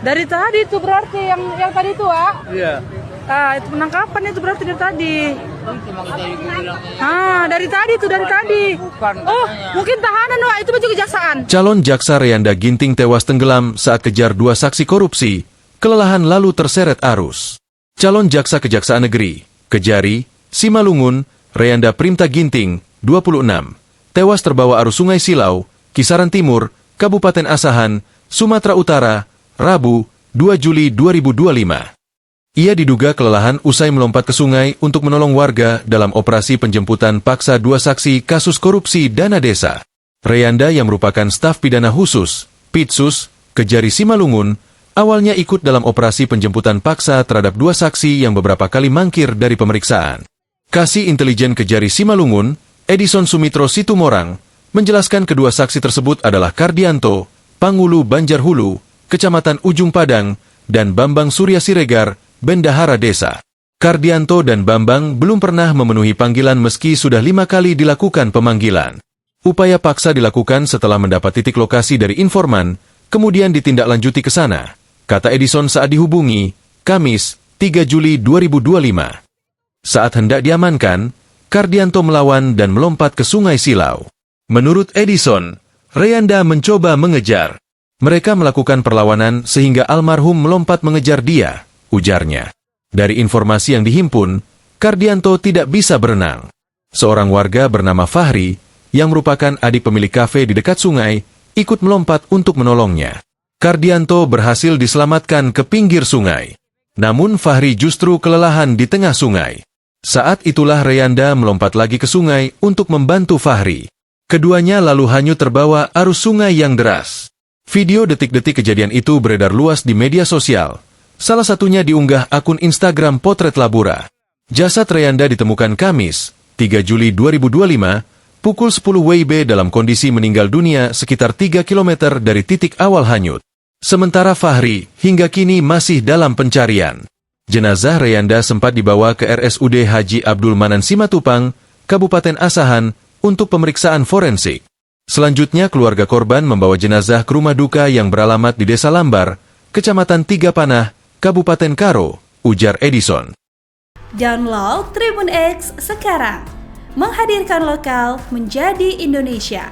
Dari tadi itu berarti yang tadi itu, Wak. Iya. Ah, itu penangkapan itu berarti dari tadi. Ah, dari tadi. Oh, mungkin tahanan, Wak. Itu baju kejaksaan. Calon jaksa Reyanda Ginting tewas tenggelam saat kejar dua saksi korupsi, kelelahan lalu terseret arus. Calon jaksa Kejaksaan Negeri, Kejari, Simalungun, Reyanda Primta Ginting, 26, tewas terbawa arus Sungai Silau, Kisaran Timur, Kabupaten Asahan, Sumatera Utara, Rabu, 2 Juli 2025. Ia diduga kelelahan usai melompat ke sungai untuk menolong warga dalam operasi penjemputan paksa dua saksi kasus korupsi dana desa. Reyanda yang merupakan staf pidana khusus, Pitsus, Kejari Simalungun, awalnya ikut dalam operasi penjemputan paksa terhadap dua saksi yang beberapa kali mangkir dari pemeriksaan. Kasih Intelijen Kejari Simalungun, Edison Sumitro Situmorang, menjelaskan kedua saksi tersebut adalah Kardianto, Pangulu Banjarhulu, Kecamatan Ujung Padang, dan Bambang Surya Siregar, Bendahara Desa. Kardianto dan Bambang belum pernah memenuhi panggilan meski sudah 5 kali dilakukan pemanggilan. Upaya paksa dilakukan setelah mendapat titik lokasi dari informan, kemudian ditindaklanjuti ke sana, kata Edison saat dihubungi, Kamis, 3 Juli 2025. Saat hendak diamankan, Kardianto melawan dan melompat ke Sungai Silau. Menurut Edison, Reyanda mencoba mengejar. Mereka melakukan perlawanan sehingga almarhum melompat mengejar dia, ujarnya. Dari informasi yang dihimpun, Kardianto tidak bisa berenang. Seorang warga bernama Fahri, yang merupakan adik pemilik kafe di dekat sungai, ikut melompat untuk menolongnya. Kardianto berhasil diselamatkan ke pinggir sungai. Namun Fahri justru kelelahan di tengah sungai. Saat itulah Reyanda melompat lagi ke sungai untuk membantu Fahri. Keduanya lalu hanyut terbawa arus sungai yang deras. Video detik-detik kejadian itu beredar luas di media sosial. Salah satunya diunggah akun Instagram Potret Labura. Jasad Reyanda ditemukan Kamis, 3 Juli 2025, pukul 10 WIB dalam kondisi meninggal dunia sekitar 3 km dari titik awal hanyut. Sementara Fahri hingga kini masih dalam pencarian. Jenazah Reyanda sempat dibawa ke RSUD Haji Abdul Manan Simatupang, Kabupaten Asahan, untuk pemeriksaan forensik. Selanjutnya keluarga korban membawa jenazah ke rumah duka yang beralamat di Desa Lambar, Kecamatan Tiga Panah, Kabupaten Karo, ujar Edison. Download Tribun X sekarang, menghadirkan lokal menjadi Indonesia.